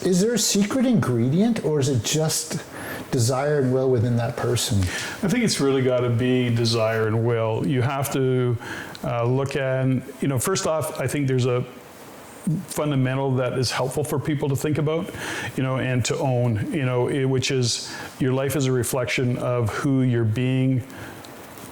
Is there a secret ingredient, or is it just desire and will within that person? I think it's really got to be desire and will. You have to look at, first off, I think there's a fundamental that is helpful for people to think about, and to own, which is your life is a reflection of who you're being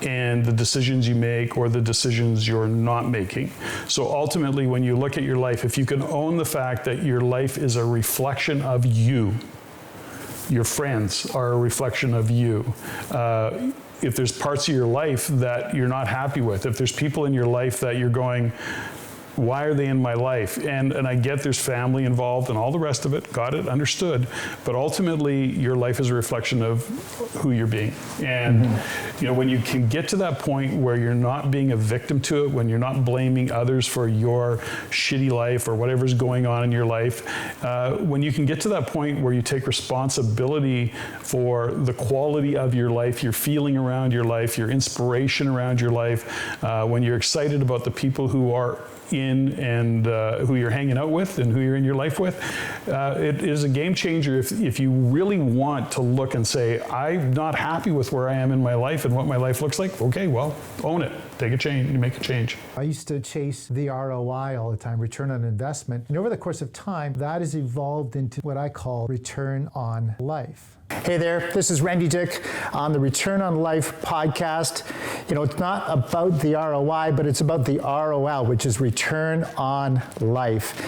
and the decisions you make or the decisions you're not making. So ultimately, when you look at your life, if you can own the fact that your life is a reflection of you, your friends are a reflection of you. If there's parts of your life that you're not happy with, if there's people in your life that you're going, why are they in my life? And I get there's family involved and all the rest of it, got it, understood. But ultimately, your life is a reflection of who you're being. And when you can get to that point where you're not being a victim to it, when you're not blaming others for your shitty life or whatever's going on in your life, when you can get to that point where you take responsibility for the quality of your life, your feeling around your life, your inspiration around your life, when you're excited about the people who are in and who you're hanging out with and who you're in your life with, it is a game changer if you really want to look and say, I'm not happy with where I am in my life and what my life looks like. Okay, well, own it. Take a change. You make a change. I used to chase the ROI all the time, return on investment. And over the course of time, that has evolved into what I call return on life. Hey there, this is Randy Dyck on the Return on Life podcast. It's not about the ROI, but it's about the ROL, which is return on life.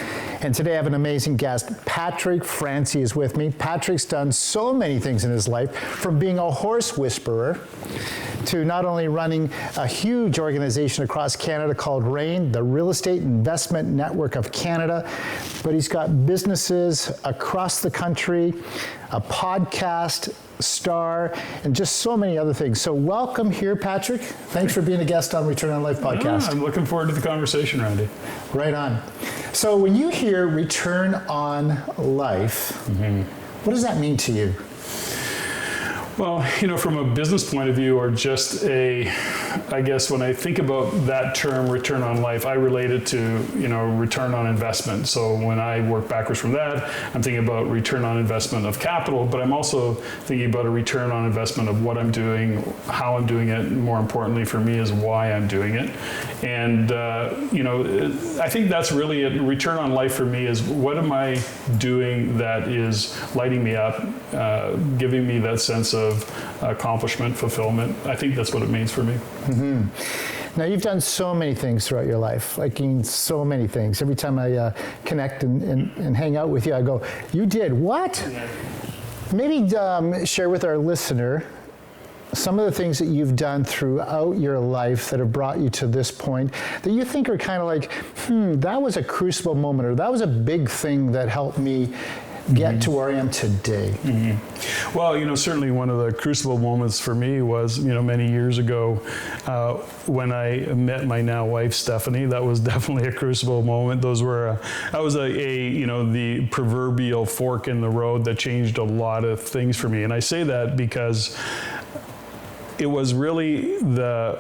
And today I have an amazing guest. Patrick Francey is with me. Patrick's done so many things in his life, from being a horse whisperer to not only running a huge organization across Canada called REIN, the Real Estate Investment Network of Canada, but he's got businesses across the country, a podcast star, and just so many other things. So welcome here, Patrick. Thanks for being a guest on Return on Life podcast. Yeah, I'm looking forward to the conversation, Randy. Right on. So when you hear return on life, what does that mean to you? Well, from a business point of view, or just I guess when I think about that term, return on life, I relate it to, return on investment. So when I work backwards from that, I'm thinking about return on investment of capital, but I'm also thinking about a return on investment of what I'm doing, how I'm doing it, and more importantly for me is why I'm doing it. And, I think that's really it. Return on life for me is, what am I doing that is lighting me up, giving me that sense of accomplishment, fulfillment. I think that's what it means for me. Now, you've done so many things throughout your life, so many things. Every time I connect and hang out with you, I go, you did what? Yeah. Maybe share with our listener some of the things that you've done throughout your life that have brought you to this point that you think are kind of like, that was a crucible moment, or that was a big thing that helped me get to where I am today. Well, certainly one of the crucible moments for me was, many years ago when I met my now wife, Stephanie. That was definitely a crucible moment. That was the proverbial fork in the road that changed a lot of things for me. And I say that because it was really the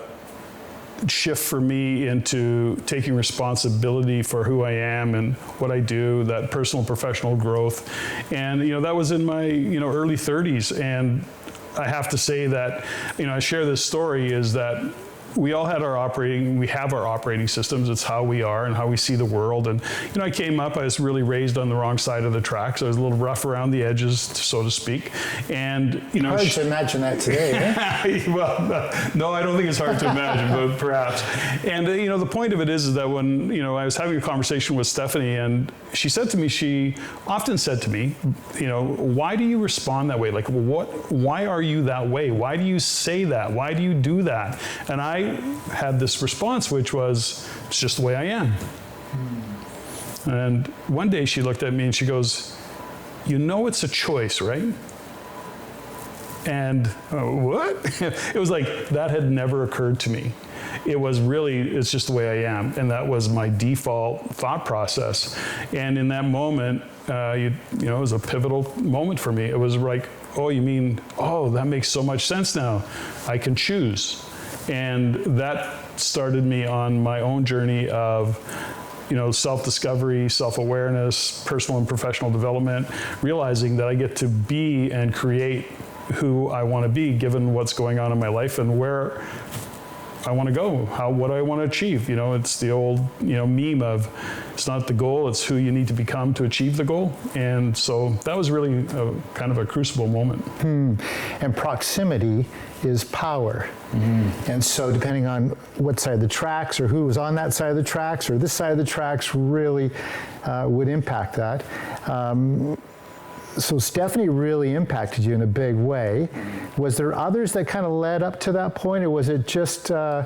shift for me into taking responsibility for who I am and what I do, that personal and professional growth. And, that was in my, early 30s. And I have to say that, I share this story is that we all have our operating systems. It's how we are and how we see the world. And, I came up, I was really raised on the wrong side of the tracks. I was a little rough around the edges, so to speak. And, hard to imagine that today, eh? Well, no, I don't think it's hard to imagine, but perhaps. And, the point of it is that when, I was having a conversation with Stephanie, and she often said to me, why do you respond that way? Why are you that way? Why do you say that? Why do you do that? And I had this response, which was, it's just the way I am. And one day she looked at me and she goes, it's a choice, right? And what? It was like, that had never occurred to me. It was really, it's just the way I am. And that was my default thought process. And in that moment, it was a pivotal moment for me. It was like, that makes so much sense now. I can choose. And that started me on my own journey of self-discovery, self-awareness, personal and professional development, realizing that I get to be and create who I want to be given what's going on in my life and where I want to go, what I want to achieve. It's the old, meme of it's not the goal, it's who you need to become to achieve the goal. And so that was really kind of a crucible moment. And proximity is power. And so depending on what side of the tracks or who was on that side of the tracks or this side of the tracks really would impact that. So Stephanie really impacted you in a big way. Was there others that kind of led up to that point, or was it just, I'm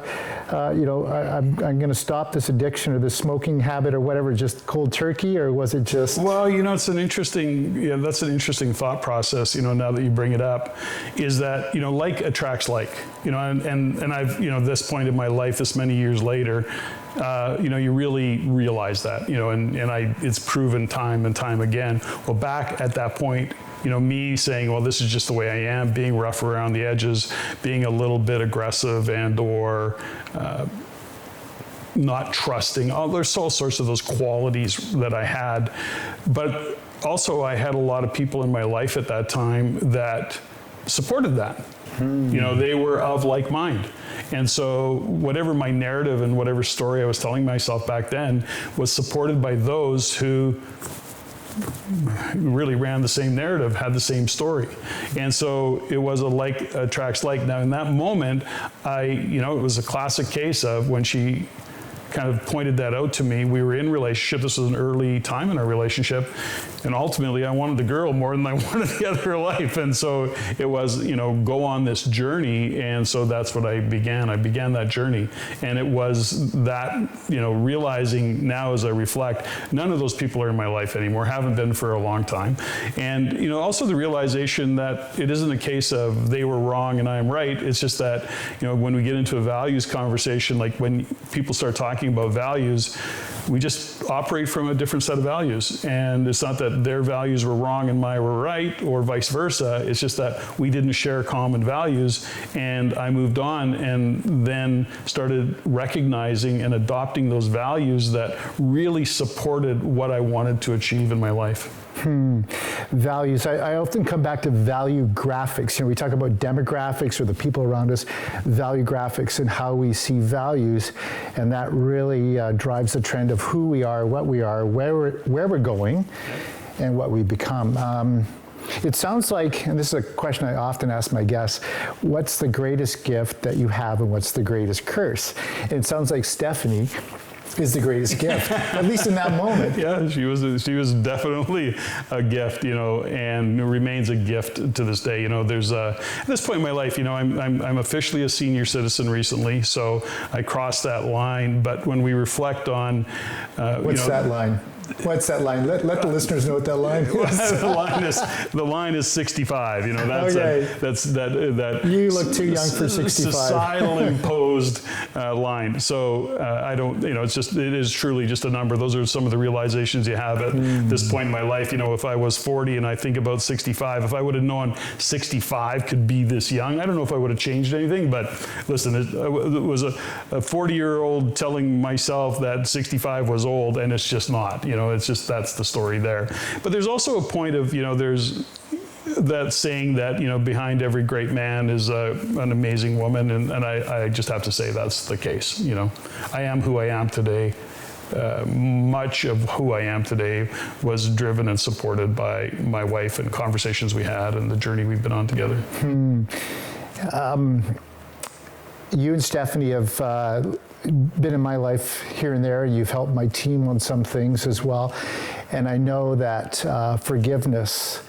going to stop this addiction or this smoking habit or whatever, just cold turkey, or was it just? Well, it's an interesting, that's an interesting thought process. Now that you bring it up, is that like attracts like, and I've this point in my life, this many years later. You really realize that, it's proven time and time again. Well, back at that point, me saying, well, this is just the way I am, being rough around the edges, being a little bit aggressive and or not trusting. There's all sorts of those qualities that I had. But also I had a lot of people in my life at that time that supported that. They were of like mind. And so whatever my narrative and whatever story I was telling myself back then was supported by those who really ran the same narrative, had the same story. And so it was a like attracts like. Now in that moment, it was a classic case of when she kind of pointed that out to me. We were in relationship. This was an early time in our relationship. And ultimately, I wanted the girl more than I wanted the other life. And so it was, go on this journey. And so that's what I began. I began that journey. And it was that, realizing now as I reflect, none of those people are in my life anymore, haven't been for a long time. And, also the realization that it isn't a case of they were wrong and I am right. It's just that, when we get into a values conversation, like when people start talking about values, we just operate from a different set of values. And it's not that their values were wrong and mine were right, or vice versa. It's just that we didn't share common values. And I moved on and then started recognizing and adopting those values that really supported what I wanted to achieve in my life. Values. I often come back to value graphics. We talk about demographics or the people around us, value graphics and how we see values, and that really drives the trend of who we are, what we are, where we're going, and what we become. It sounds like, and this is a question I often ask my guests, what's the greatest gift that you have and what's the greatest curse? And it sounds like Stephanie is the greatest gift, at least in that moment. Yeah, she was definitely a gift, and remains a gift to this day. There's at this point in my life, I'm officially a senior citizen recently, so I crossed that line. But when we reflect on, what's that line? What's that line? Let the listeners know what that line is. the line is 65. That's okay. That you look too young for 65. Societal imposed line. So I don't. It is truly just a number. Those are some of the realizations you have at this point in my life. If I was 40 and I think about 65, if I would have known 65 could be this young, I don't know if I would have changed anything. But listen, it was a 40-year-old telling myself that 65 was old, and it's just not. It's just, that's the story there. But there's also a point of, there's that saying that, behind every great man is an amazing woman. And I just have to say that's the case. I am who I am today. Much of who I am today was driven and supported by my wife and conversations we had and the journey we've been on together. You and Stephanie have been in my life here and there. You've helped my team on some things as well. And I know that forgiveness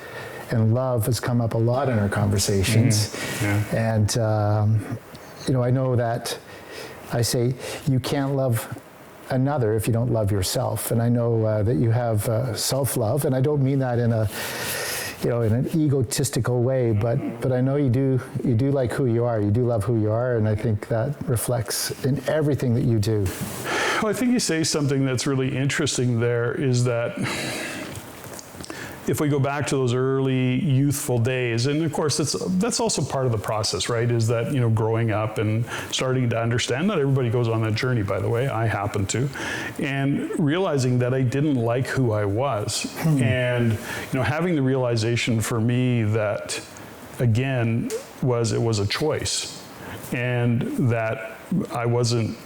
and love has come up a lot in our conversations. Yeah. And, I know that I say you can't love another if you don't love yourself. And I know that you have self-love, and I don't mean that in an egotistical way, but I know you do like who you are. You do love who you are, and I think that reflects in everything that you do. Well, I think you say something that's really interesting there, is that, if we go back to those early youthful days, and of course that's also part of the process, right? Is that, growing up and starting to understand, not everybody goes on that journey, by the way, I happen to, and realizing that I didn't like who I was. And, having the realization for me that, again, it was a choice, and that I wasn't,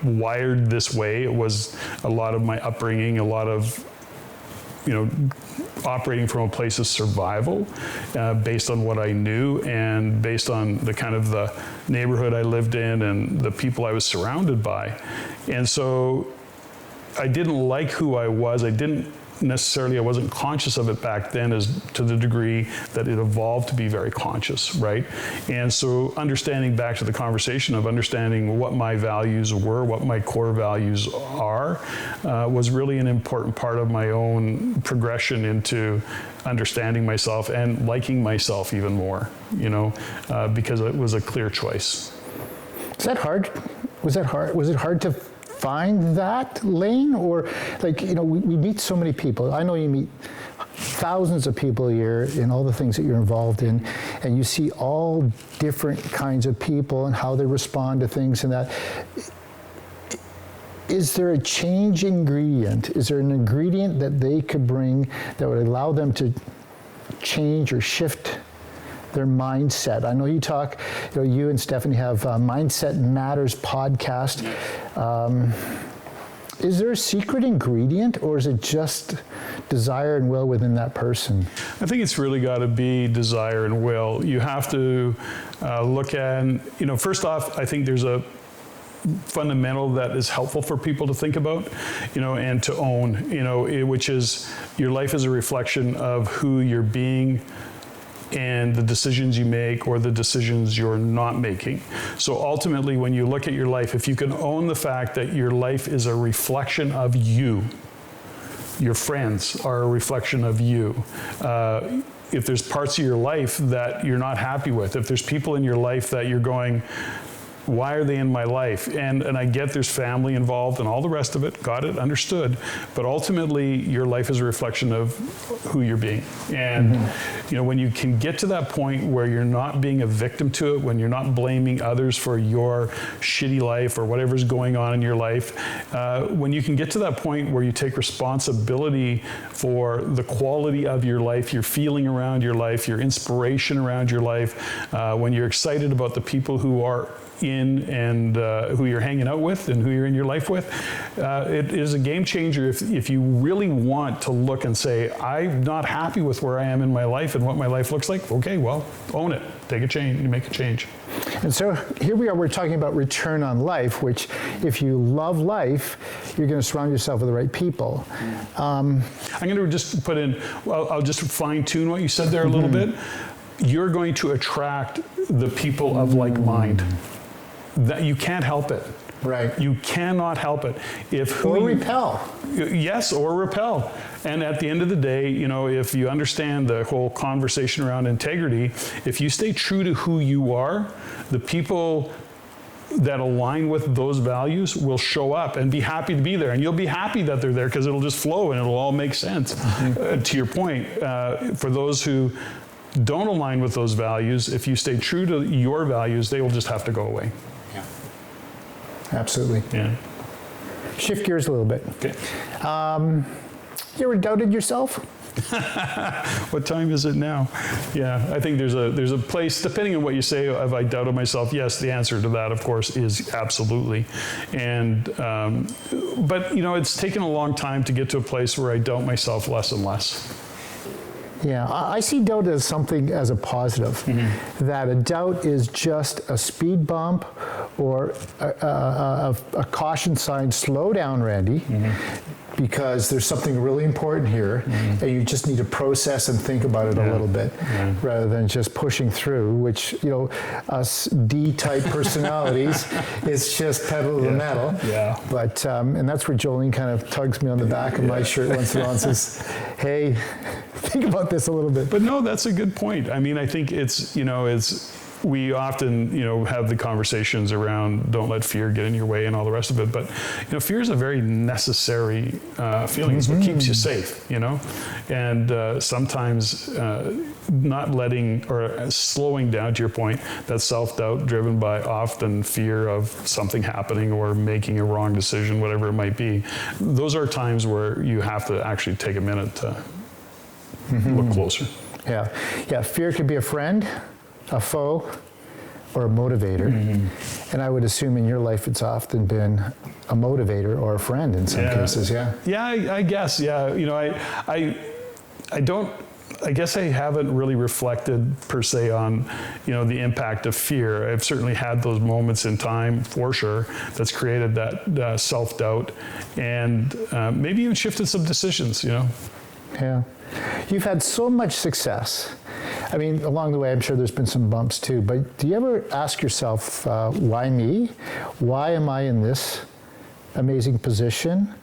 wired this way. It was a lot of my upbringing, a lot of, operating from a place of survival, based on what I knew and based on the kind of the neighborhood I lived in and the people I was surrounded by. And so I didn't like who I was. I wasn't conscious of it back then as to the degree that it evolved to be very conscious, right? And so understanding back to the conversation of understanding what my values were, what my core values are, was really an important part of my own progression into understanding myself and liking myself even more, because it was a clear choice. Is that hard? Was it hard to find that lane? Or we meet so many people. I know you meet thousands of people a year in all the things that you're involved in, and you see all different kinds of people and how they respond to things and that. Is there a change ingredient? Is there an ingredient that they could bring that would allow them to change or shift their mindset? I know you talk, you and Stephanie have Mindset Matters podcast. Is there a secret ingredient, or is it just desire and will within that person? I think it's really got to be desire and will. You have to look at, first off, I think there's a fundamental that is helpful for people to think about, and to own, which is your life is a reflection of who you're being and the decisions you make or the decisions you're not making. So ultimately, when you look at your life, if you can own the fact that your life is a reflection of you, your friends are a reflection of you. If there's parts of your life that you're not happy with, if there's people in your life that you're going, why are they in my life? And I get there's family involved and all the rest of it, got it, understood. But ultimately, your life is a reflection of who you're being. And when you can get to that point where you're not being a victim to it, when you're not blaming others for your shitty life or whatever's going on in your life, when you can get to that point where you take responsibility for the quality of your life, your feeling around your life, your inspiration around your life, when you're excited about the people who are in and who you're hanging out with and who you're in your life with, it is a game changer if you really want to look and say, I'm not happy with where I am in my life and what my life looks like. Okay, well, own it. Take a change. Make a change. And so here we are, we're talking about return on life, which if you love life, you're going to surround yourself with the right people. I'm going to just put in, I'll just fine tune what you said there a little bit. You're going to attract the people of like mind. That you can't help it. Right. You cannot help it. Or repel. Yes, or repel. And at the end of the day, if you understand the whole conversation around integrity, if you stay true to who you are, the people that align with those values will show up and be happy to be there. And you'll be happy that they're there because it'll just flow and it'll all make sense. To your point, for those who don't align with those values, if you stay true to your values, they will just have to go away. Yeah. Absolutely. Yeah. Shift gears a little bit. Okay. You ever doubted yourself? What time is it now? Yeah, I think there's a place, depending on what you say, have I doubted myself? Yes, the answer to that, of course, is absolutely. And, but, it's taken a long time to get to a place where I doubt myself less and less. Yeah, I see doubt as something as a positive, that a doubt is just a speed bump or a caution sign, slow down, Randy, because there's something really important here, and you just need to process and think about it a little bit, rather than just pushing through, which, us D-type personalities, it's just pedal to the metal. Yeah. But, and that's where Jolene kind of tugs me on the back of my shirt once in a while and says, hey, think about this a little bit. But no, that's a good point. I mean, I think it's, we often, have the conversations around don't let fear get in your way and all the rest of it. But, fear is a very necessary feeling. It's what keeps you safe, and sometimes not letting or slowing down, to your point, that self-doubt driven by often fear of something happening or making a wrong decision, whatever it might be. Those are times where you have to actually take a minute to look closer. Yeah. Fear could be a friend, a foe, or a motivator. And I would assume in your life it's often been a motivator or a friend in some cases. I guess. I guess I haven't really reflected per se on, the impact of fear. I've certainly had those moments in time, for sure, that's created that self-doubt and maybe even shifted some decisions, Yeah. You've had so much success. I mean, along the way, I'm sure there's been some bumps too, but do you ever ask yourself, why me? Why am I in this amazing position?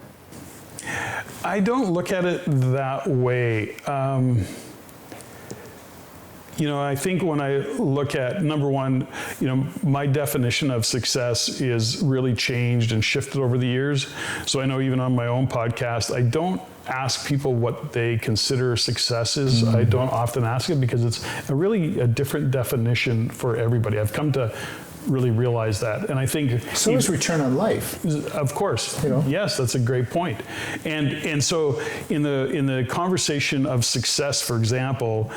I don't look at it that way. I think when I look at, number one, my definition of success is really changed and shifted over the years. So I know even on my own podcast, I don't ask people what they consider success is. I don't often ask it because it's a different definition for everybody. I've come to really realize that. And I think so is return on life. Of course. Yes, that's a great point. And so in the conversation of success, for example,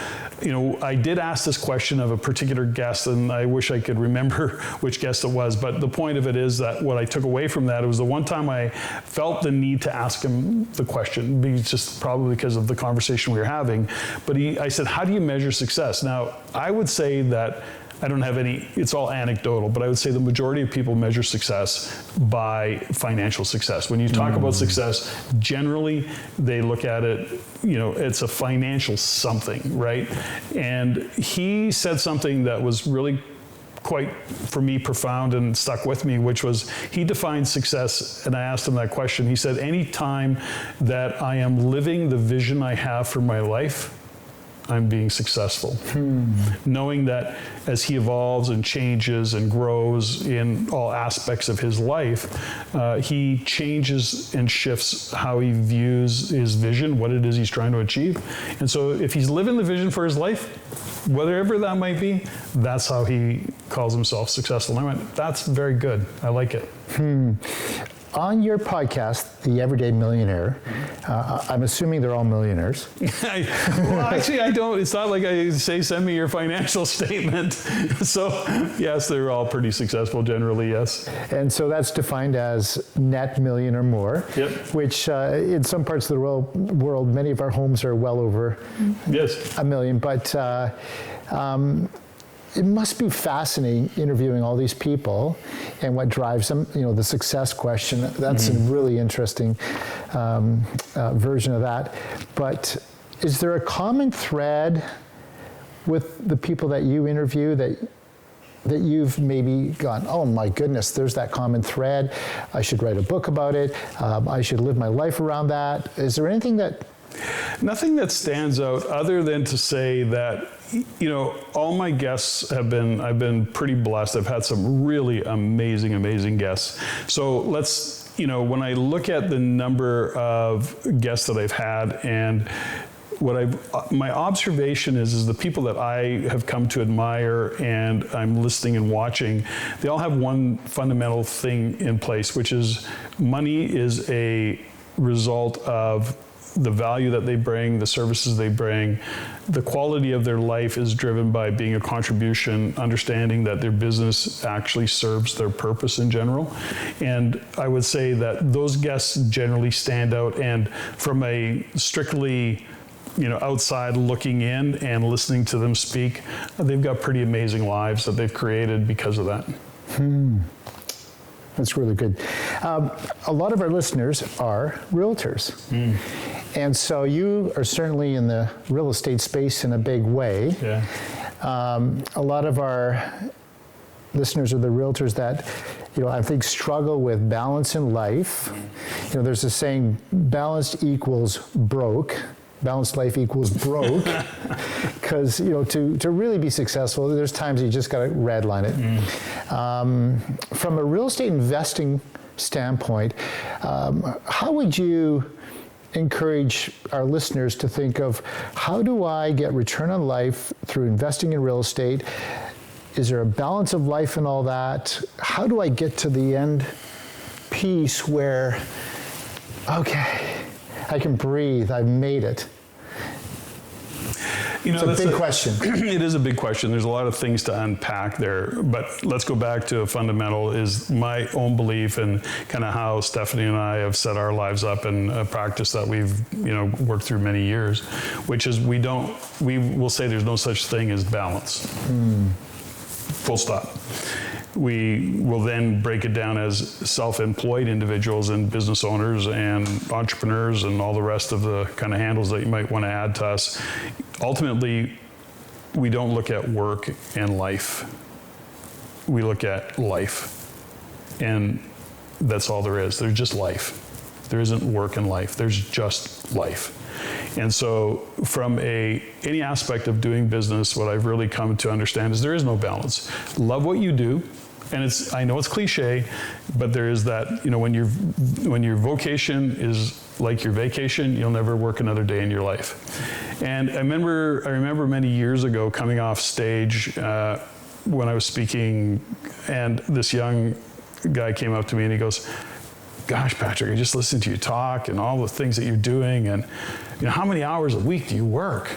I did ask this question of a particular guest, and I wish I could remember which guest it was, but the point of it is that what I took away from that, it was the one time I felt the need to ask him the question, just probably because of the conversation we were having. But I said, how do you measure success? Now, I would say that I don't have any, it's all anecdotal, but I would say the majority of people measure success by financial success. When you talk about success, generally they look at it, it's a financial something, right? And he said something that was really quite, for me, profound and stuck with me, which was he defined success, and I asked him that question. He said, any time that I am living the vision I have for my life, I'm being successful. Knowing that as he evolves and changes and grows in all aspects of his life, he changes and shifts how he views his vision, what it is he's trying to achieve. And so if he's living the vision for his life, whatever that might be, that's how he calls himself successful. And I went, that's very good. I like it. On your podcast, The Everyday Millionaire, I'm assuming they're all millionaires. Well, actually, I don't. It's not like I say, send me your financial statement. So, yes, they're all pretty successful generally, yes. And so that's defined as net million or more, which in some parts of the world, many of our homes are well over a million. But it must be fascinating interviewing all these people and what drives them, the success question. That's a really interesting version of that. But is there a common thread with the people that you interview that you've maybe gone, oh my goodness, there's that common thread. I should write a book about it. I should live my life around that. Is there anything that... Nothing that stands out other than to say that, all my guests I've been pretty blessed. I've had some really amazing guests. So let's, when I look at the number of guests that I've had and my observation is the people that I have come to admire and I'm listening and watching, they all have one fundamental thing in place, which is money is a result of the value that they bring, the services they bring. The quality of their life is driven by being a contribution, understanding that their business actually serves their purpose in general. And I would say that those guests generally stand out, and from a strictly outside looking in and listening to them speak, they've got pretty amazing lives that they've created because of that. That's really good. A lot of our listeners are realtors. And so you are certainly in the real estate space in a big way. A lot of our listeners are the realtors that, I think struggle with balance in life. There's a saying, balance equals broke. balanced life equals broke. Because, to really be successful, there's times you just got to redline it. From a real estate investing standpoint, how would you encourage our listeners to think of, how do I get return on life through investing in real estate? Is there a balance of life and all that? How do I get to the end piece where, okay, I can breathe, I've made it? It's a big question. It is a big question. There's a lot of things to unpack there, but let's go back to a fundamental is my own belief and kind of how Stephanie and I have set our lives up in a practice that we've, worked through many years, which is we will say there's no such thing as balance. Full stop. We will then break it down as self-employed individuals and business owners and entrepreneurs and all the rest of the kind of handles that you might want to add to us. Ultimately, we don't look at work and life. We look at life. And that's all there is. There's just life. There isn't work and life. There's just life. And so from any aspect of doing business, what I've really come to understand is there is no balance. Love what you do. And I know it's cliche, but there is that, when your vocation is like your vacation, you'll never work another day in your life. And I remember many years ago coming off stage when I was speaking, and this young guy came up to me and he goes, "Gosh, Patrick, I just listened to you talk and all the things that you're doing, and how many hours a week do you work?"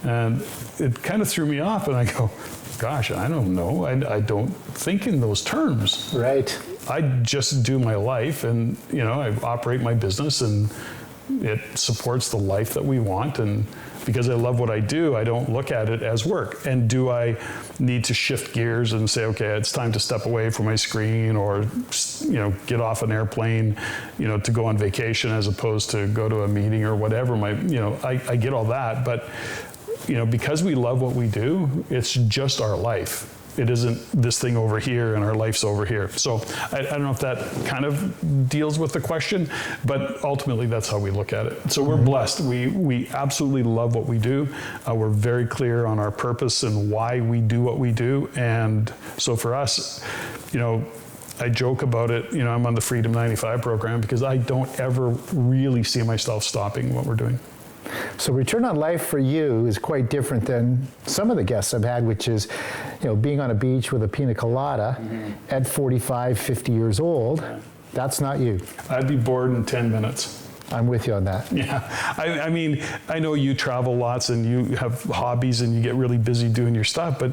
And it kind of threw me off, and I go, "Gosh, I don't know. I don't think in those terms." Right. I just do my life, and I operate my business, and it supports the life that we want. And because I love what I do, I don't look at it as work. And do I need to shift gears and say, okay, it's time to step away from my screen, or get off an airplane, to go on vacation as opposed to go to a meeting or whatever? I get all that, but because we love what we do, it's just our life. It isn't this thing over here and our life's over here. So I don't know if that kind of deals with the question, but ultimately that's how we look at it. So we're blessed. We absolutely love what we do. We're very clear on our purpose and why we do what we do. And so for us, I joke about it, I'm on the Freedom 95 program because I don't ever really see myself stopping what we're doing. So return on life for you is quite different than some of the guests I've had, which is, being on a beach with a pina colada at 45, 50 years old. That's not you. I'd be bored in 10 minutes. I'm with you on that. Yeah. I mean, I know you travel lots and you have hobbies and you get really busy doing your stuff, but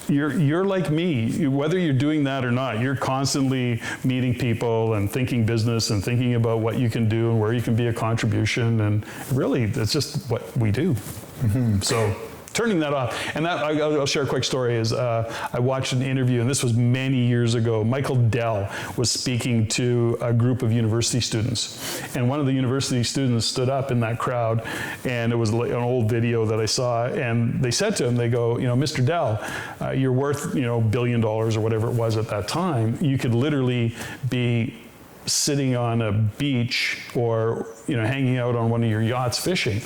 you're like me. Whether you're doing that or not, you're constantly meeting people and thinking business and thinking about what you can do and where you can be a contribution. And really, that's just what we do. So turning that off. And that, I'll share a quick story, is I watched an interview, and this was many years ago. Michael Dell was speaking to a group of university students. And one of the university students stood up in that crowd, and it was an old video that I saw, and they said to him, they go, Mr. Dell, you're worth, $1 billion or whatever it was at that time. You could literally be sitting on a beach or, hanging out on one of your yachts fishing.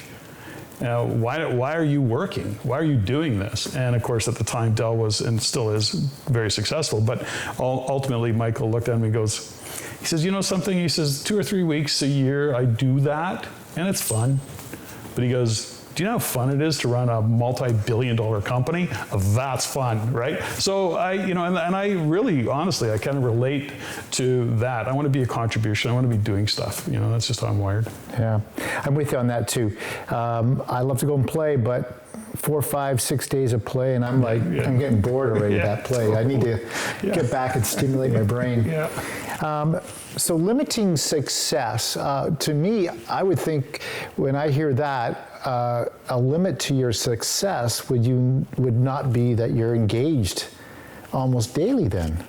Now, why are you working? Why are you doing this? And of course, at the time, Dell was and still is very successful. But ultimately, Michael looked at me and goes, he says, something? He says, 2 or 3 weeks a year, I do that, and it's fun. But he goes, do you know how fun it is to run a multi-billion-dollar company? That's fun, right? So and I really, honestly, I kind of relate to that. I want to be a contribution. I want to be doing stuff. That's just how I'm wired. Yeah, I'm with you on that too. I love to go and play, but 4, 5, 6 days of play, and I'm like, I'm getting bored already of that play. I need to get back and stimulate my brain. So limiting success, to me, I would think when I hear that, a limit to your success would not be that you're engaged almost daily then.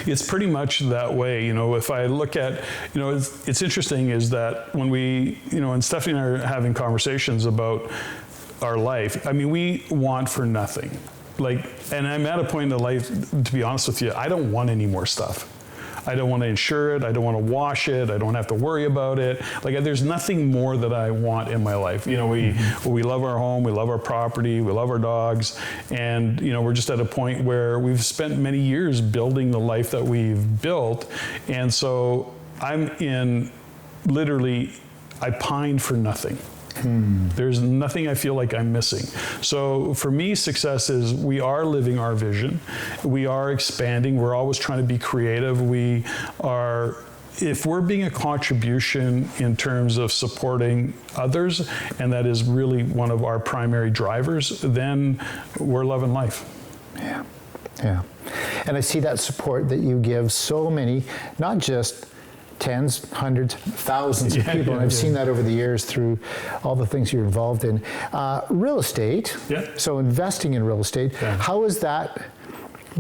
It's pretty much that way. If I look at, it's interesting is that when we, and Stephanie and I are having conversations about our life, we want for nothing. And I'm at a point in life, to be honest with you, I don't want any more stuff. I don't want to insure it. I don't want to wash it. I don't have to worry about it. Like, there's nothing more that I want in my life. You know, we love our home, we love our property, we love our dogs, and, you know, we're just at a point where we've spent many years building the life that we've built. And so I'm in, literally, I pine for nothing. There's nothing I feel like I'm missing. So for me, success is we are living our vision. We are expanding. We're always trying to be creative. We are, if we're being a contribution in terms of supporting others, and that is really one of our primary drivers, then we're loving life. Yeah, yeah. And I see that support that you give so many, not just tens, hundreds, thousands of people, and I've seen that over the years through all the things you're involved in. Real estate, so investing in real estate, how has that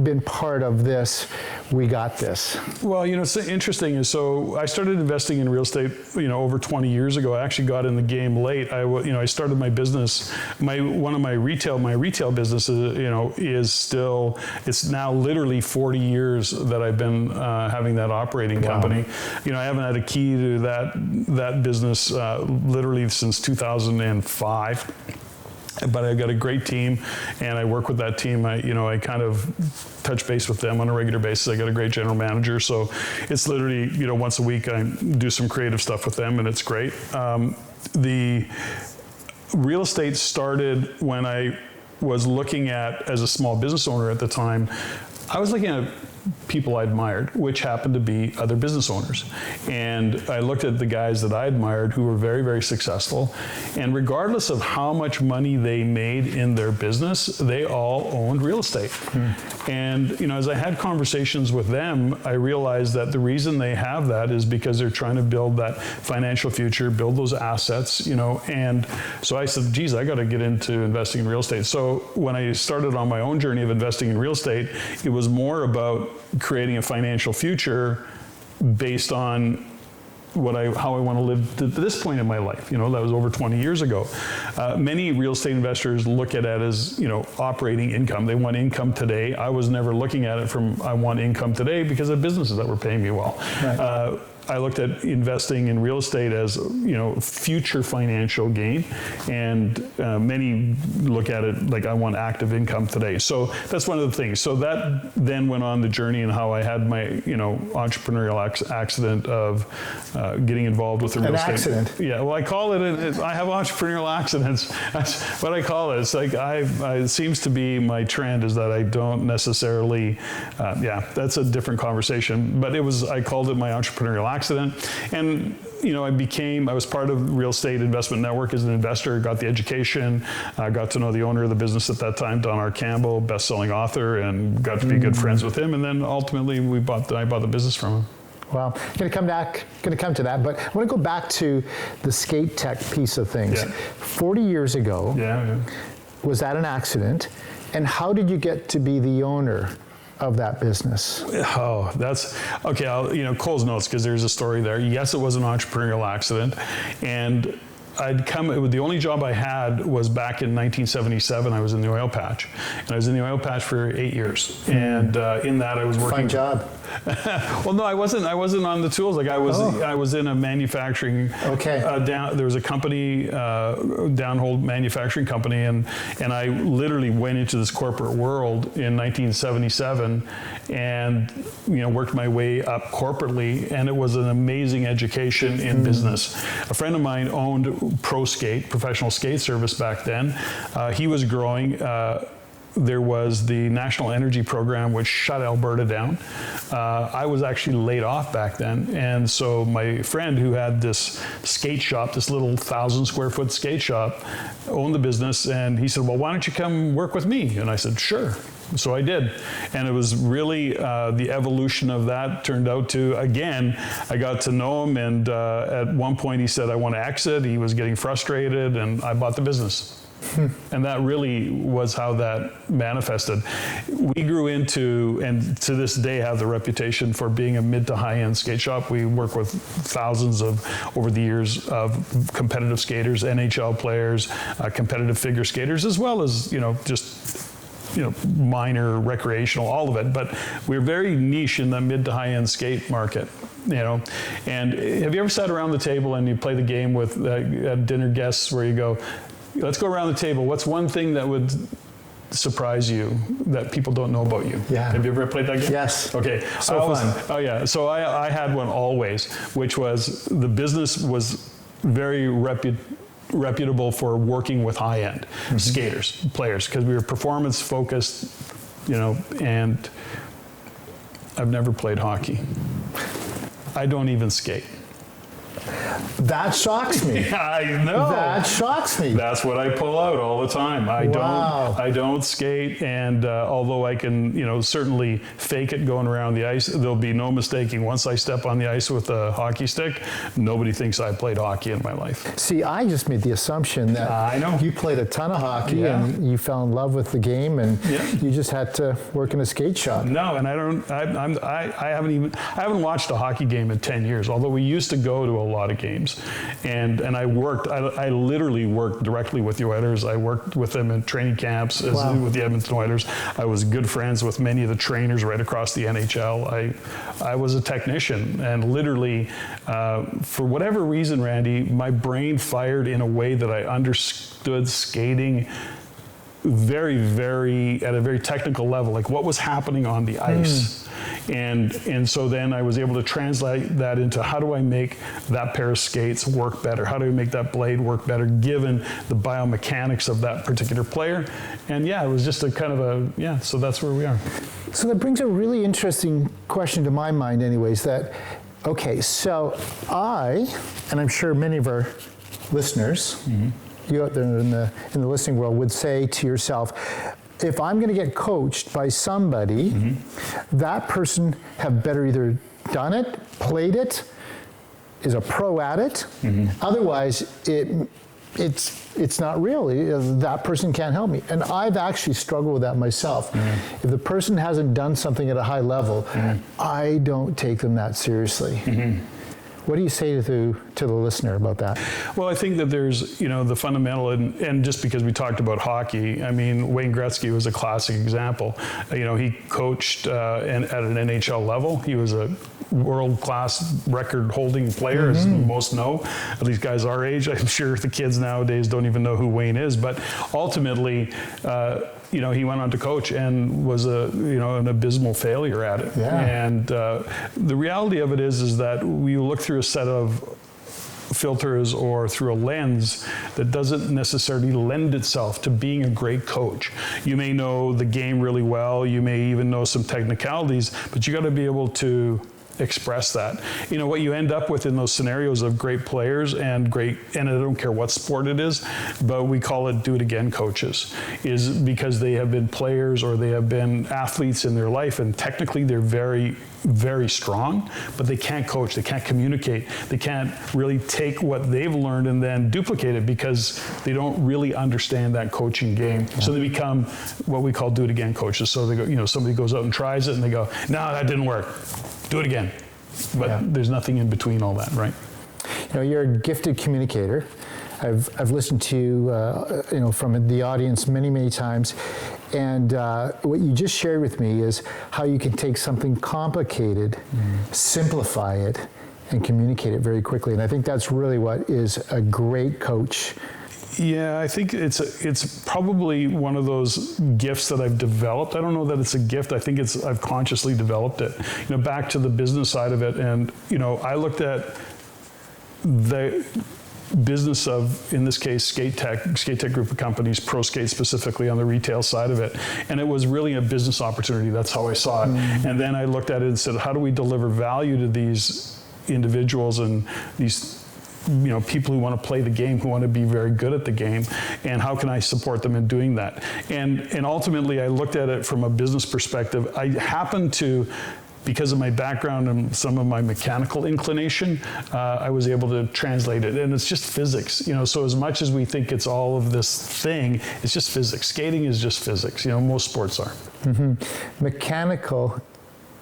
been part of this, we got this? Well, you know, it's interesting is, so I started investing in real estate, you know, over 20 years ago. I actually got in the game late. I started my business, one of my retail business, you know, is still, it's now literally 40 years that I've been having that operating company. You know, I haven't had a key to that business literally since 2005. But I've got a great team, and I work with that team. I kind of touch base with them on a regular basis. I got a great general manager, so it's literally, you know, once a week I do some creative stuff with them, and it's great. The real estate started when I was looking at, as a small business owner at the time, I was looking at people I admired, which happened to be other business owners. And I looked at the guys that I admired who were very, very successful. And regardless of how much money they made in their business, they all owned real estate. And, you know, as I had conversations with them, I realized that the reason they have that is because they're trying to build that financial future, build those assets, you know. And so I said, geez, I got to get into investing in real estate. So when I started on my own journey of investing in real estate, it was more about creating a financial future based on how I want to live to this point in my life. You know, that was over 20 years ago. Many real estate investors look at it as, you know, operating income. They want income today. I was never looking at it from, I want income today because of businesses that were paying me well. Right. I looked at investing in real estate as, you know, future financial gain, and many look at it like, I want active income today. So that's one of the things. So that then went on the journey and how I had my, you know, entrepreneurial accident of getting involved with the real estate. An accident? Yeah, well, I call it, I have entrepreneurial accidents. That's what I call it. It's like, it seems to be my trend is that I don't necessarily, that's a different conversation, but I called it my entrepreneurial accident. And, you know, I was part of Real Estate Investment Network as an investor, got the education, got to know the owner of the business at that time, Don R. Campbell, best-selling author, and got to be good friends with him. And then ultimately I bought the business from him. Well, going to come to that, but I want to go back to the skate tech piece of things. 40 years ago, was that an accident? And how did you get to be the owner of that business? Oh, that's okay. Cole's Notes, because there's a story there. Yes, it was an entrepreneurial accident, and the only job I had was back in 1977. I was in the oil patch, and I was in the oil patch for 8 years. And in that, I was working. Fine job. Well, no, I wasn't on the tools. Like I was in a manufacturing. Okay. There was a company, downhole manufacturing company, and I literally went into this corporate world in 1977, and worked my way up corporately, and it was an amazing education in business. A friend of mine owned Pro Skate, professional skate service back then. He was growing. There was the National Energy Program, which shut Alberta down. I was actually laid off back then. And so my friend, who had this skate shop, this little 1,000 square foot skate shop, owned the business. And he said, well, why don't you come work with me? And I said, sure. So I did. And it was really the evolution of that turned out to, again, I got to know him. And at one point he said, I want to exit. He was getting frustrated, and I bought the business. And that really was how that manifested. We grew into, and to this day have the reputation for being a mid to high end skate shop. We work with thousands over the years of competitive skaters, NHL players, competitive figure skaters, as well as, just minor, recreational, all of it. But we're very niche in the mid to high end skate market. And have you ever sat around the table and you play the game with dinner guests where you go, let's go around the table. What's one thing that would surprise you that people don't know about you? Yeah. Have you ever played that game? Yes. Okay. So fun. Oh yeah. So I had one always, which was the business was very reputable for working with high-end skaters, players, because we were performance focused, and I've never played hockey. I don't even skate. That shocks me. I know. That shocks me. That's what I pull out all the time. I don't skate, and although I can, certainly fake it going around the ice, there'll be no mistaking. Once I step on the ice with a hockey stick, nobody thinks I played hockey in my life. See, I just made the assumption that I know. you played a ton of hockey and you fell in love with the game, and you just had to work in a skate shop. No, and I haven't watched a hockey game in 10 years. Although we used to go to a lot of games, and I literally worked directly with the Oilers. I worked with them in training camps with the Edmonton Oilers. I was good friends with many of the trainers right across the NHL. I was a technician, and literally, for whatever reason, Randy, my brain fired in a way that I understood skating very, very, at a very technical level, like what was happening on the ice. And so then I was able to translate that into how do I make that pair of skates work better? How do I make that blade work better given the biomechanics of that particular player? And it was just a kind of so that's where we are. So that brings a really interesting question to my mind anyways, okay, so and I'm sure many of our listeners, you out there in the listening world would say to yourself, if I'm going to get coached by somebody, that person have better either done it, played it, is a pro at it. Otherwise, it's not real. That person can't help me. And I've actually struggled with that myself. If the person hasn't done something at a high level, I don't take them that seriously. What do you say to the listener about that? Well, I think that there's, the fundamental, and just because we talked about hockey, I mean, Wayne Gretzky was a classic example. He coached at an NHL level. He was a world-class record-holding player, as most know. These guys our age, I'm sure the kids nowadays don't even know who Wayne is. But ultimately, he went on to coach and was an abysmal failure at it. Yeah. And the reality of it is that we look through a set of filters or through a lens that doesn't necessarily lend itself to being a great coach. You may know the game really well, you may even know some technicalities, but you got to be able to express that. What you end up with in those scenarios of great players and I don't care what sport it is, but we call it do it again coaches, is because they have been players or they have been athletes in their life, and technically they're very, very strong, but they can't coach, they can't communicate, they can't really take what they've learned and then duplicate it because they don't really understand that coaching game. So they become what we call do it again coaches. So they go, somebody goes out and tries it and they go, no, that didn't work. Do it again. But there's nothing in between all that, right? You're a gifted communicator. I've listened to you, from the audience many, many times. And what you just shared with me is how you can take something complicated, simplify it, and communicate it very quickly. And I think that's really what is a great coach. Yeah, I think it's probably one of those gifts that I've developed. I don't know that it's a gift. I think I've consciously developed it. Back to the business side of it, and I looked at the business of, in this case, Skate Tech group of companies, Pro Skate specifically on the retail side of it, and it was really a business opportunity. That's how I saw it. And then I looked at it and said, how do we deliver value to these individuals and these people who want to play the game, who want to be very good at the game, and how can I support them in doing that? And ultimately, I looked at it from a business perspective. I happened to, because of my background and some of my mechanical inclination, I was able to translate it. And it's just physics, so as much as we think it's all of this thing, it's just physics. Skating is just physics, most sports are. Mechanical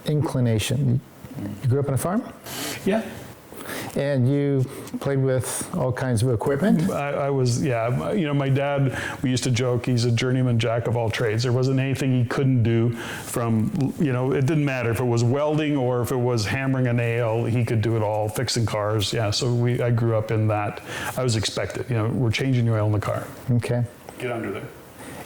inclination. You grew up on a farm? Yeah. And you played with all kinds of equipment? I was, yeah. You know, my dad, we used to joke, he's a journeyman jack of all trades. There wasn't anything he couldn't do from, you know, it didn't matter if it was welding or if it was hammering a nail, he could do it all, fixing cars. Yeah, so I grew up in that. I was expected, you know, we're changing the oil in the car. Okay. Get under there.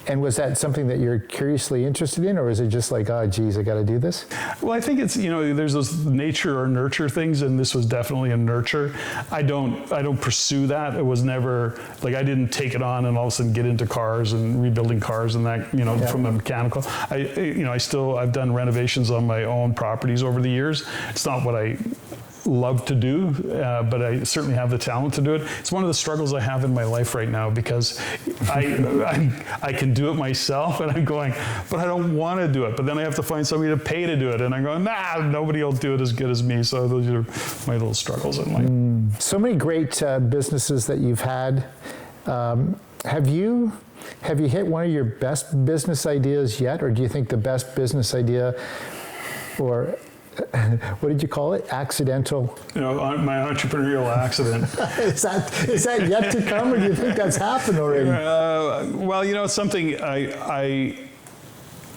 And was that something that you're curiously interested in, or is it just like, oh, geez, I got to do this? Well, I think it's, you know, there's those nature or nurture things, and this was definitely a nurture. I don't pursue that. It was never, like, I didn't take it on and all of a sudden get into cars and rebuilding cars and that, you know, from the mechanical. I've done renovations on my own properties over the years. It's not what I love to do, but I certainly have the talent to do it. It's one of the struggles I have in my life right now, because I can do it myself, and I'm going, but I don't want to do it. But then I have to find somebody to pay to do it, and I'm going, nah, nobody will do it as good as me. So those are my little struggles in life. So many great businesses that you've had. Have you hit one of your best business ideas yet, or do you think the best business idea, or what did you call it? Accidental? You know, my entrepreneurial accident. Is that yet to come, or do you think that's happened already? Well, you know, it's something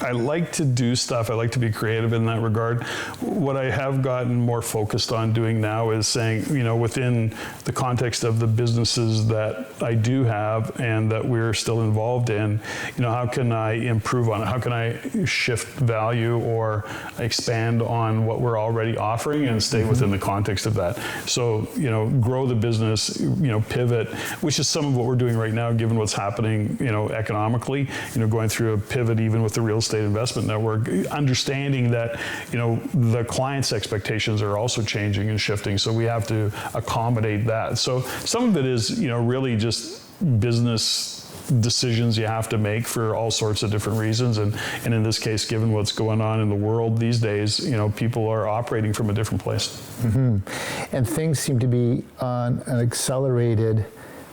I like to do stuff. I like to be creative in that regard. What I have gotten more focused on doing now is saying, you know, within the context of the businesses that I do have and that we're still involved in, you know, how can I improve on it? How can I shift value or expand on what we're already offering and stay within the context of that? So, you know, grow the business, you know, pivot, which is some of what we're doing right now, given what's happening, you know, economically, you know, going through a pivot even with the real estate investment network, understanding that, you know, the client's expectations are also changing and shifting, so we have to accommodate that. So some of it is, you know, really just business decisions you have to make for all sorts of different reasons, and in this case, given what's going on in the world these days, you know, people are operating from a different place. And things seem to be on an accelerated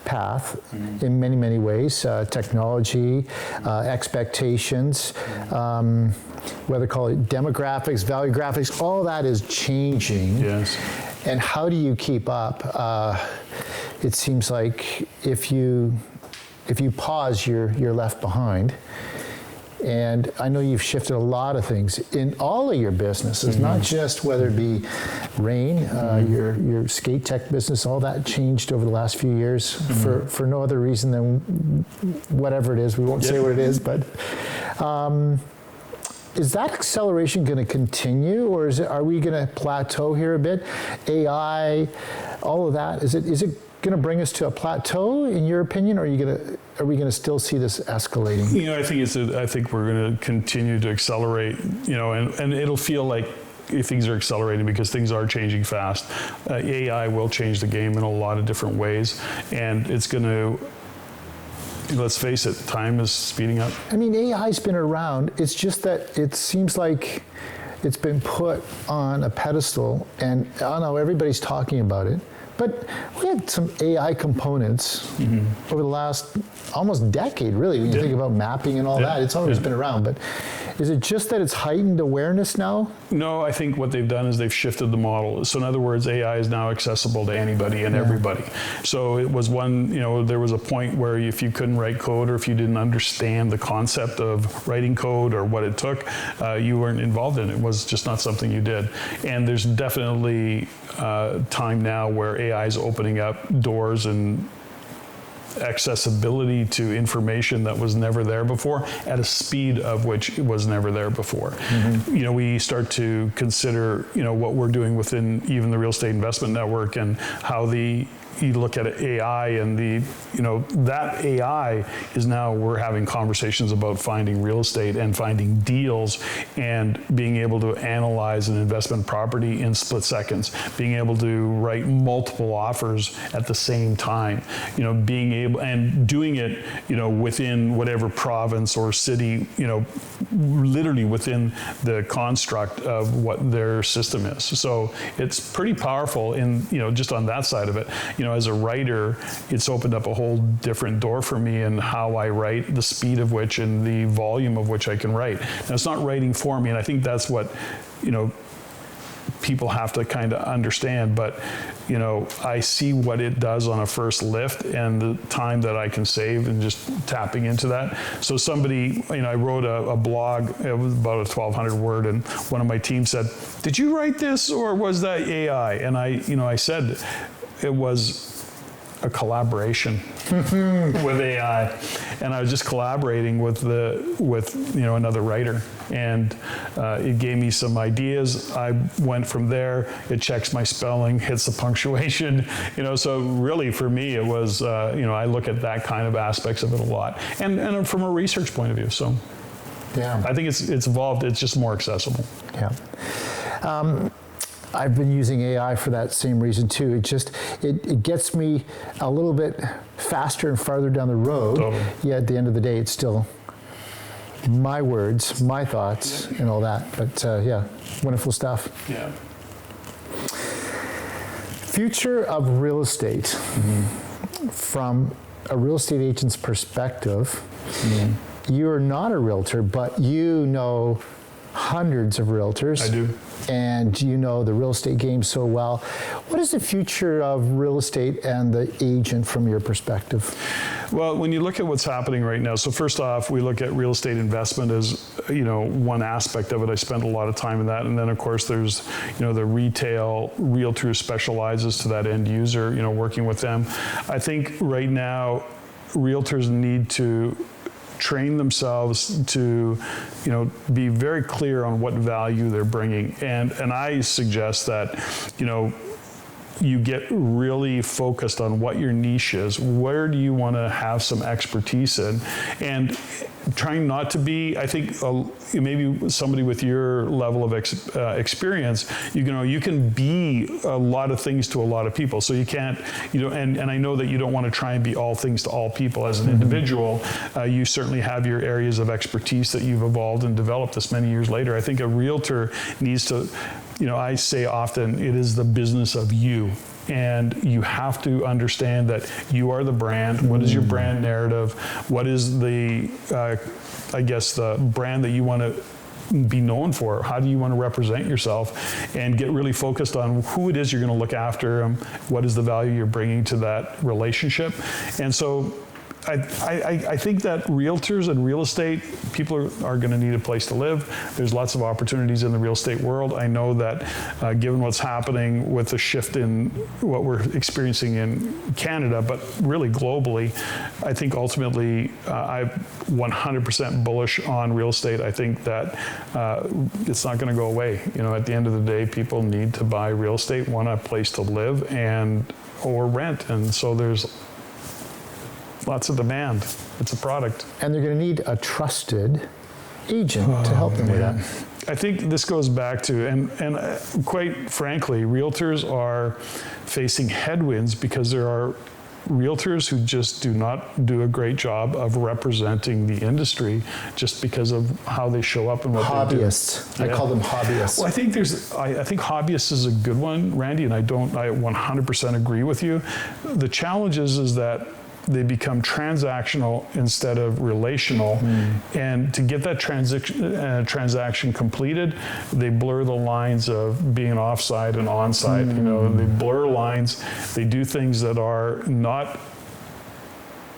path in many, many ways. Technology, expectations, whether call it demographics, value graphics, all that is changing. Yes. And how do you keep up? It seems like if you pause, you're left behind. And I know you've shifted a lot of things in all of your businesses, not just whether it be REIN, your skate tech business, all that changed over the last few years for no other reason than whatever it is. We won't say what it is, but is that acceleration going to continue, or are we going to plateau here a bit? AI, all of that, is it going to bring us to a plateau, in your opinion, or are we going to still see this escalating? You know, I think we're going to continue to accelerate, you know, and it'll feel like things are accelerating because things are changing fast. AI will change the game in a lot of different ways, and it's going to, let's face it, time is speeding up. I mean, AI's been around. It's just that it seems like it's been put on a pedestal, and I don't know, everybody's talking about it. But we had some AI components over the last almost decade, really, when you think about mapping and all that. It's always been around, but is it just that it's heightened awareness now? No, I think what they've done is they've shifted the model. So in other words, AI is now accessible to anybody and everybody. So it was there was a point where if you couldn't write code, or if you didn't understand the concept of writing code or what it took, you weren't involved in it. It was just not something you did. And there's definitely time now where AI is opening up doors and accessibility to information that was never there before at a speed of which it was never there before. You know, we start to consider, you know, what we're doing within even the real estate investment network, and how you look at AI, and that AI is now, we're having conversations about finding real estate and finding deals and being able to analyze an investment property in split seconds, being able to write multiple offers at the same time, you know, being able and doing it, you know, within whatever province or city, you know, literally within the construct of what their system is. So it's pretty powerful in, you know, just on that side of it. You know, as a writer, it's opened up a whole different door for me in how I write, the speed of which and the volume of which I can write. Now, it's not writing for me, and I think that's what, you know, people have to kind of understand, but I see what it does on a first lift and the time that I can save and just tapping into that. So somebody, I wrote a blog, it was about a 1,200 word, and one of my team said, "Did you write this or was that AI?" And I said it was a collaboration with AI, and I was just collaborating with another writer, and it gave me some ideas. I went from there. It checks my spelling, hits the punctuation, So really, for me, it was I look at that kind of aspects of it a lot, and from a research point of view. So yeah, I think it's evolved. It's just more accessible. Yeah. I've been using AI for that same reason too. It gets me a little bit faster and farther down the road. Totally. Yeah, at the end of the day, it's still my words, my thoughts, and all that. But yeah, wonderful stuff. Yeah. Future of real estate. From a real estate agent's perspective, you're not a realtor, but you know hundreds of realtors. I do. And you know the real estate game so well. What is the future of real estate and the agent from your perspective? Well, when you look at what's happening right now, so first off, we look at real estate investment as, one aspect of it. I spend a lot of time in that. And then, of course, there's, the retail realtor specializes to that end user, working with them. I think right now, realtors need to train themselves to, be very clear on what value they're bringing. And I suggest that, you get really focused on what your niche is. Where do you want to have some expertise in? And trying not to be, I think, maybe somebody with your level of experience, you can be a lot of things to a lot of people. So you can't, and I know that you don't want to try and be all things to all people as an individual. You certainly have your areas of expertise that you've evolved and developed this many years later. I think a realtor needs to, I say often, it is the business of you. And you have to understand that you are the brand. What is your brand narrative? What is the brand that you want to be known for? How do you want to represent yourself? And get really focused on who it is you're going to look after. What is the value you're bringing to that relationship? And so I think that realtors and real estate, people are going to need a place to live. There's lots of opportunities in the real estate world. I know that given what's happening with the shift in what we're experiencing in Canada, but really globally, I think ultimately I'm 100% bullish on real estate. I think that it's not going to go away. At the end of the day, people need to buy real estate, want a place to live or rent. And so there's lots of demand. It's a product. And they're going to need a trusted agent to help them with that. I think this goes back to, and quite frankly, realtors are facing headwinds because there are realtors who just do not do a great job of representing the industry just because of how they show up and what hobbyists. they do. I call them hobbyists. Well, I think hobbyists is a good one, Randy, and I 100% agree with you. The challenge is that they become transactional instead of relational. And to get that transaction completed, they blur the lines of being offsite and onsite. They blur lines. They do things that are not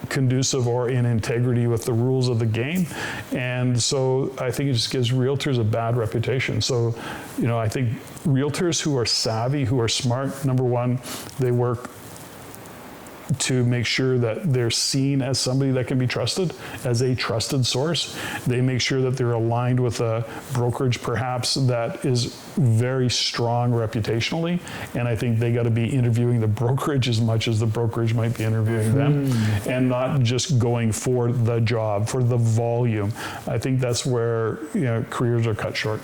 conducive or in integrity with the rules of the game. And so I think it just gives realtors a bad reputation. So, I think realtors who are savvy, who are smart, number one, they work to make sure that they're seen as somebody that can be trusted, as a trusted source. They make sure that they're aligned with a brokerage perhaps that is very strong reputationally, and I think they got to be interviewing the brokerage as much as the brokerage might be interviewing them, and not just going for the job, for the volume. I think that's where careers are cut short.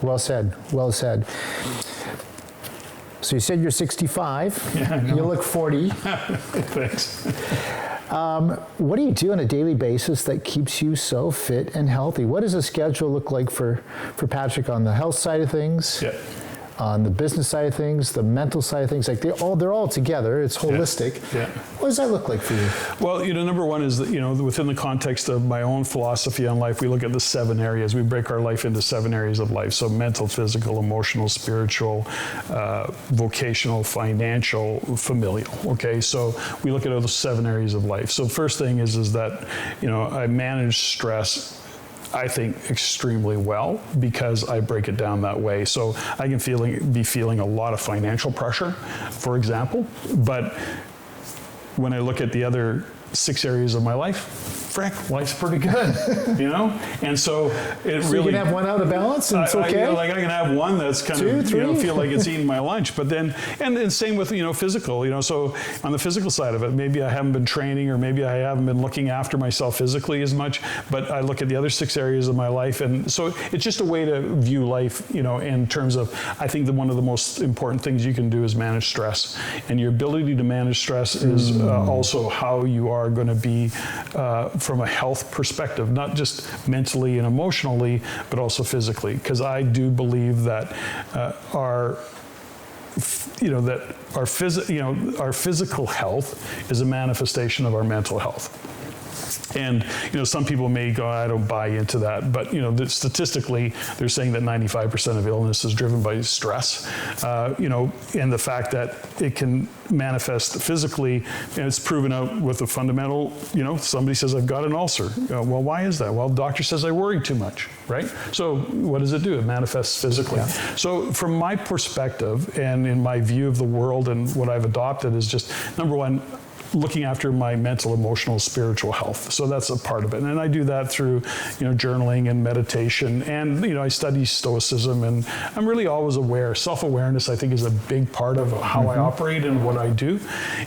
Well said, well said. So you said you're 65. Yeah, you look 40. Thanks. What do you do on a daily basis that keeps you so fit and healthy? What does a schedule look like for Patrick on the health side of things? Yeah. on the business side of things, the mental side of things, like they're all together. It's holistic. Yeah. What does that look like for you? Well, number one is that, within the context of my own philosophy on life, we look at the 7 areas. We break our life into 7 areas of life. So mental, physical, emotional, spiritual, vocational, financial, familial. Okay, so we look at those 7 areas of life. So first thing is that, I manage stress, I think, extremely well because I break it down that way. So I can be feeling a lot of financial pressure, for example, but when I look at the other 6 areas of my life, life's pretty good, And so it so really. You can have one out of balance and it's okay? I can have one that's kind 2, of, 3? feel like it's eating my lunch. But then, and same with, physical, so on the physical side of it, maybe I haven't been training or maybe I haven't been looking after myself physically as much, but I look at the other 6 areas of my life. And so it's just a way to view life, in terms of, I think that one of the most important things you can do is manage stress. And your ability to manage stress is also how you are going to be from a health perspective, not just mentally and emotionally, but also physically. Because I do believe that our physical health is a manifestation of our mental health. And, some people may go, I don't buy into that. But, statistically, they're saying that 95% of illness is driven by stress, and the fact that it can manifest physically, and it's proven out with a fundamental, somebody says, I've got an ulcer. Well, why is that? Well, the doctor says I worry too much, right? So what does it do? It manifests physically. Yeah. So from my perspective and in my view of the world and what I've adopted is just, number one, looking after my mental, emotional, spiritual health. So that's a part of it. And I do that through, journaling and meditation. And, I study Stoicism, and I'm really always aware. Self-awareness, I think, is a big part of how I operate and what I do.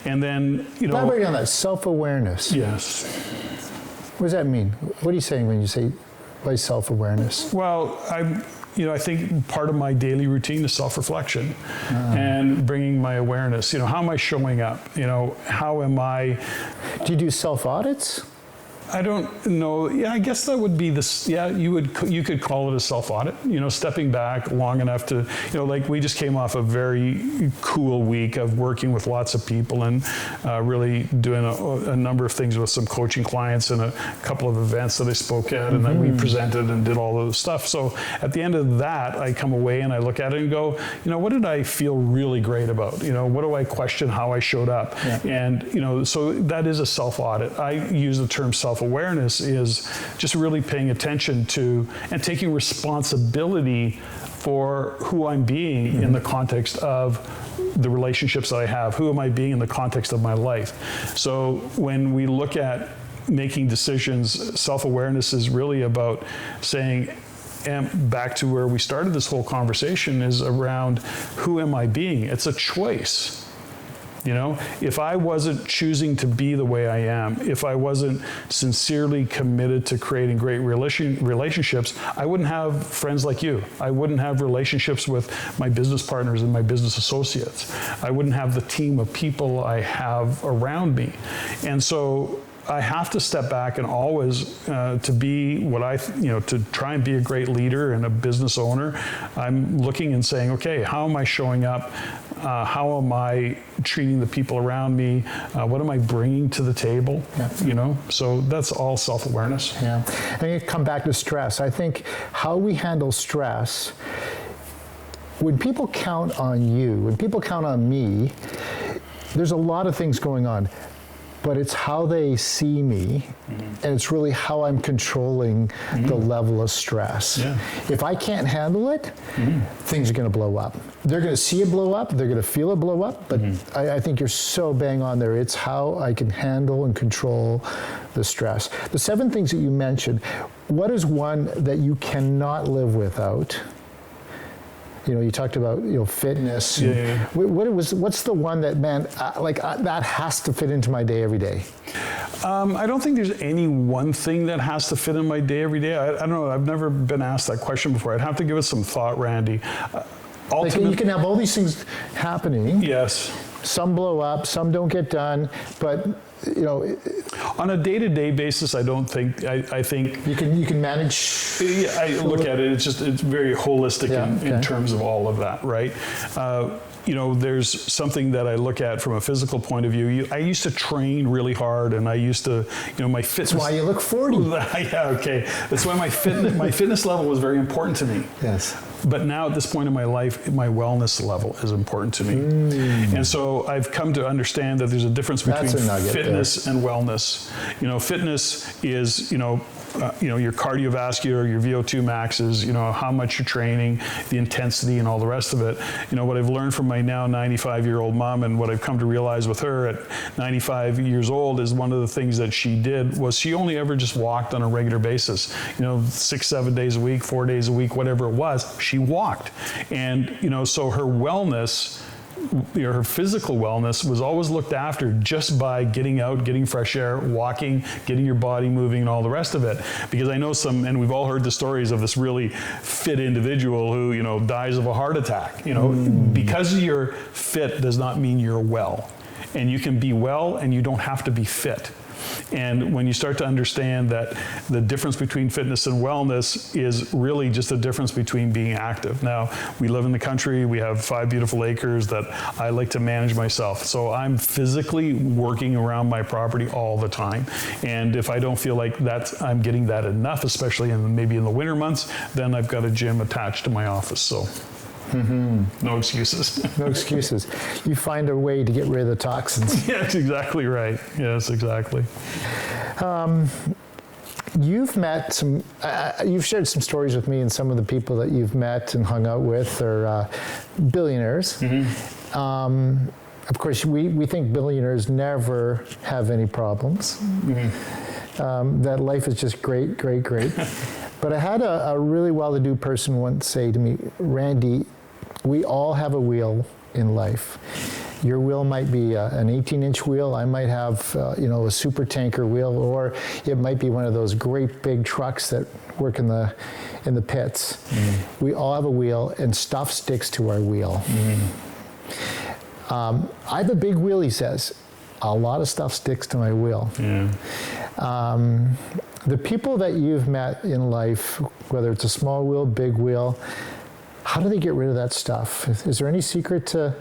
And then, Elaborate on that, self-awareness. Yes. What does that mean? What are you saying when you say by self-awareness? Well, I think part of my daily routine is self-reflection and bringing my awareness. How am I showing up? How am I? Do you do self-audits? I don't know. Yeah, I guess that would be this. Yeah, you could call it a self-audit. Stepping back long enough to, like we just came off a very cool week of working with lots of people and really doing a number of things with some coaching clients and a couple of events that I spoke at and then we presented and did all those stuff. So at the end of that, I come away and I look at it and go, what did I feel really great about? What do I question how I showed up? Yeah. And so that is a self-audit. I use the term self-awareness is just really paying attention to and taking responsibility for who I'm being in the context of the relationships that I have. Who am I being in the context of my life? So when we look at making decisions, self-awareness is really about saying, and back to where we started this whole conversation, is around who am I being? It's a choice. If I wasn't choosing to be the way I am, if I wasn't sincerely committed to creating great relationships, I wouldn't have friends like you. I wouldn't have relationships with my business partners and my business associates. I wouldn't have the team of people I have around me. And so I have to step back and always to be what to try and be a great leader and a business owner. I'm looking and saying, okay, how am I showing up? How am I treating the people around me? What am I bringing to the table? Yeah. So that's all self-awareness. Yeah. And you come back to stress. I think how we handle stress, when people count on you, when people count on me, there's a lot of things going on. But it's how they see me, and it's really how I'm controlling the level of stress. Yeah. If I can't handle it, things are going to blow up. They're going to see it blow up, they're going to feel it blow up, but I think you're so bang on there. It's how I can handle and control the stress. The 7 things that you mentioned, what is one that you cannot live without? You talked about fitness. Yeah. What's the one that, man, that has to fit into my day every day? I don't think there's any one thing that has to fit in my day every day. I don't know. I've never been asked that question before. I'd have to give it some thought, Randy. You can have all these things happening. Yes. Some blow up, some don't get done, but On a day-to-day basis, I don't think, I think you can manage. Yeah, I look at it, it's very holistic in terms of all of that, right? There's something that I look at from a physical point of view. I used to train really hard, and I used to, my fitness. That's why you look 40. Yeah, okay. That's why my fitness level was very important to me. Yes. But now at this point in my life, my wellness level is important to me. And so I've come to understand that there's a difference between fitness and wellness. Fitness is, your cardiovascular, your VO2 maxes, how much you're training, the intensity and all the rest of it. What I've learned from my now 95-year-old mom, and what I've come to realize with her at 95 years old, is one of the things that she did was she only ever just walked on a regular basis, 6-7 days a week, 4 days a week, whatever it was, she walked. And, so her wellness, her physical wellness was always looked after just by getting out, getting fresh air, walking, getting your body moving, and all the rest of it. Because I know and we've all heard the stories of this really fit individual who, dies of a heart attack. Because you're fit does not mean you're well. And you can be well and you don't have to be fit. And when you start to understand that the difference between fitness and wellness is really just a difference between being active. Now, we live in the country, we have 5 beautiful acres that I like to manage myself. So I'm physically working around my property all the time. And if I don't feel like I'm getting that enough, especially maybe in the winter months, then I've got a gym attached to my office. So. No excuses. No excuses. You find a way to get rid of the toxins. Yeah, that's exactly right. Yes, exactly. You've met you've shared some stories with me, and some of the people that you've met and hung out with are billionaires. Of course, we think billionaires never have any problems. That life is just great, great, great. But I had a really well-to-do person once say to me, Randy, we all have a wheel in life. Your wheel might be an 18-inch wheel. I might have, a super tanker wheel, or it might be one of those great big trucks that work in the pits. We all have a wheel, and stuff sticks to our wheel. I have a big wheel, he says. A lot of stuff sticks to my wheel. The people that you've met in life, whether it's a small wheel, big wheel, how do they get rid of that stuff? Is there any secret to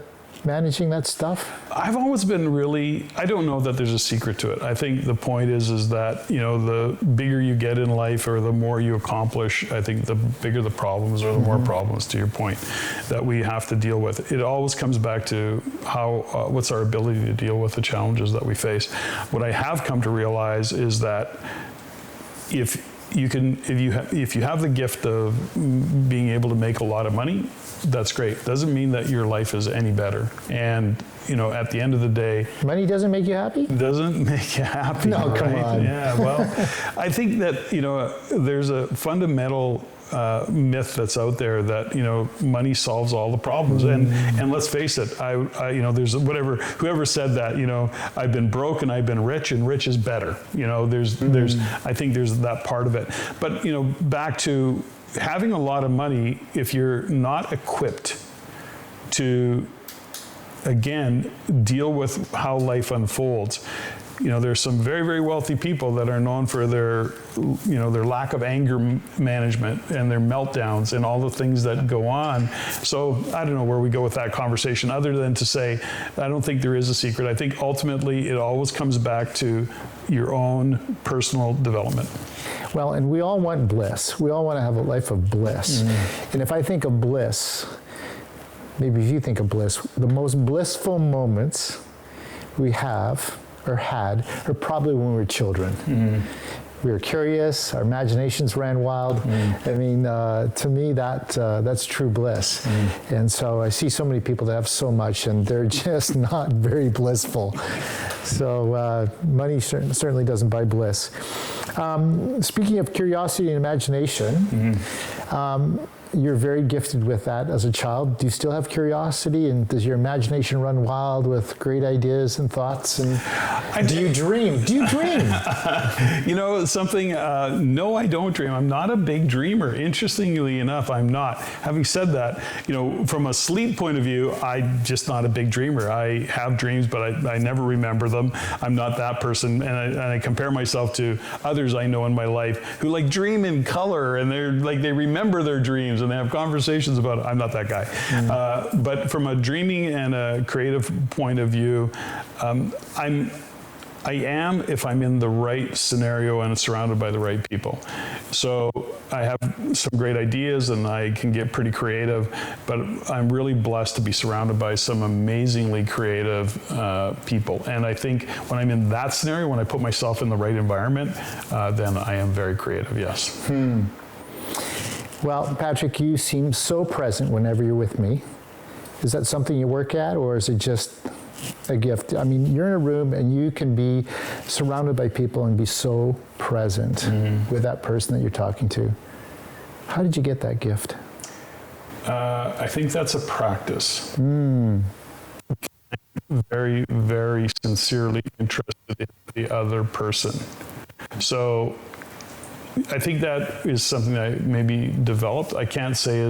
managing that stuff? I've always been I don't know that there's a secret to it. I think the point is that, the bigger you get in life or the more you accomplish, I think the bigger the problems or the more problems, to your point, that we have to deal with. It always comes back to what's our ability to deal with the challenges that we face. What I have come to realize is that if you have the gift of being able to make a lot of money, that's great. Doesn't mean that your life is any better. And at the end of the day, money doesn't make you happy? Doesn't make you happy. No, right? Come on. Yeah, well, I think that there's a fundamental myth that's out there that money solves all the problems, and let's face it, there's whoever said that I've been broke and I've been rich, and rich is better. There's I think there's that part of it, but back to having a lot of money, if you're not equipped to again deal with how life unfolds. There's some very, very wealthy people that are known for their lack of anger management and their meltdowns and all the things that go on. So I don't know where we go with that conversation, other than to say, I don't think there is a secret. I think ultimately it always comes back to your own personal development. Well, and we all want bliss. We all want to have a life of bliss. And if I think of bliss, maybe if you think of bliss, the most blissful moments we have or had are probably when we were children. We were curious, our imaginations ran wild. I mean, to me, that's true bliss. And so I see so many people that have so much, and they're just not very blissful. So money certainly doesn't buy bliss. Speaking of curiosity and imagination, you're very gifted with that as a child. Do you still have curiosity, and does your imagination run wild with great ideas and thoughts? And do you dream? Do you dream? Something, no, I don't dream. I'm not a big dreamer. Interestingly enough, I'm not. Having said that, from a sleep point of view, I'm just not a big dreamer. I have dreams, but I never remember them. I'm not that person. And I compare myself to others I know in my life who like dream in color, and they're like, they remember their dreams and they have conversations about it. I'm not that guy. But from a dreaming and a creative point of view, I am if I'm in the right scenario and surrounded by the right people. So I have some great ideas and I can get pretty creative, but I'm really blessed to be surrounded by some amazingly creative people. And I think when I'm in that scenario, when I put myself in the right environment, then I am very creative, yes. Well, Patrick, you seem so present whenever you're with me. Is that something you work at, or is it just a gift? I mean, you're in a room and you can be surrounded by people and be so present with that person that you're talking to. How did you get that gift? I think that's a practice. Very, very sincerely interested in the other person. So I think that is something that I maybe developed. I can't say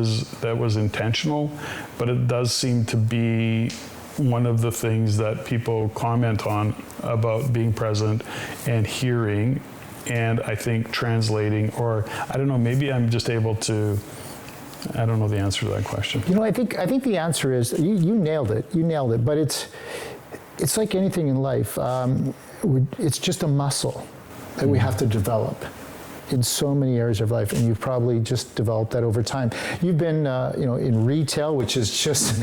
that was intentional, but it does seem to be one of the things that people comment on about being present and hearing, and I think translating, or I don't know, maybe I'm just able to, I don't know the answer to that question. I think the answer is, you nailed it. You nailed it, but it's like anything in life. It's just a muscle that we have to develop in so many areas of life, and you've probably just developed that over time. You've been, in retail, which is just,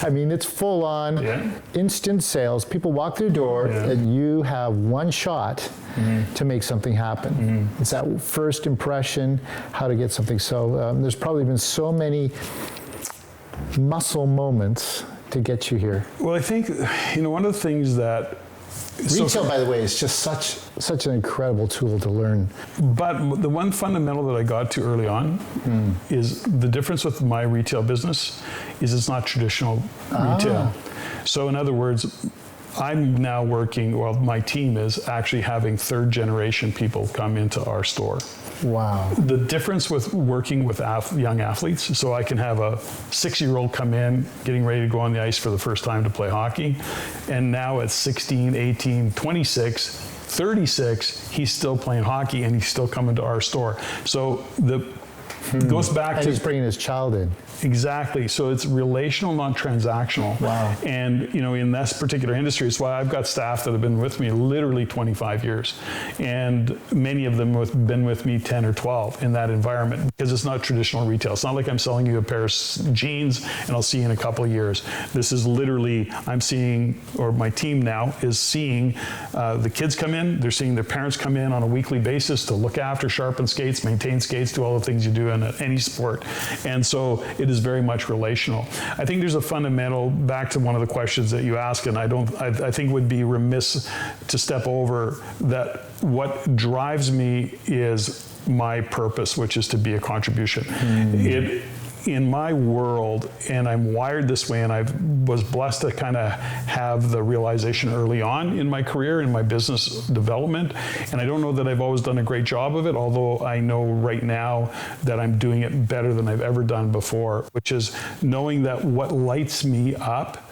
I mean, it's full on instant sales. People walk through the door, and you have one shot to make something happen. It's that first impression, how to get something. So there's probably been so many muscle moments to get you here. Well, I think, one of the things that retail, by the way, is just such an incredible tool to learn. But the one fundamental that I got to early on is the difference with my retail business is it's not traditional retail. So in other words, I'm now working, well, my team is actually having third generation people come into our store. Wow. The difference with working with young athletes, so I can have a 6-year-old come in, getting ready to go on the ice for the first time to play hockey, and now at 16, 18, 26, 36, he's still playing hockey and he's still coming to our store. So it goes back to... he's bringing his child in. Exactly. So it's relational, not transactional. Wow. And, in this particular industry, it's why I've got staff that have been with me literally 25 years. And many of them have been with me 10 or 12 in that environment, because it's not traditional retail. It's not like I'm selling you a pair of jeans and I'll see you in a couple of years. This is literally, I'm seeing, or my team now is seeing the kids come in, they're seeing their parents come in on a weekly basis to look after, sharpen skates, maintain skates, do all the things you do in any sport. And so it is very much relational. I think there's a fundamental, back to one of the questions that you asked, and I think would be remiss to step over that. What drives me is my purpose, which is to be a contribution. In my world, and I'm wired this way, and I was blessed to kind of have the realization early on in my career, in my business development, and I don't know that I've always done a great job of it, although I know right now that I'm doing it better than I've ever done before, which is knowing that what lights me up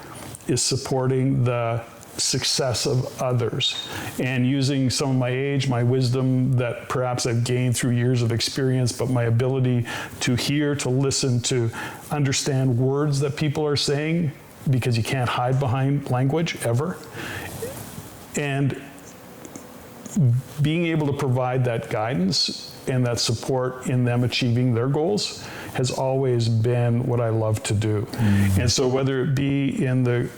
is supporting the success of others, and using some of my age, my wisdom that perhaps I've gained through years of experience, but my ability to hear, to listen, to understand words that people are saying, because you can't hide behind language ever. And being able to provide that guidance and that support in them achieving their goals has always been what I love to do. And so whether it be in the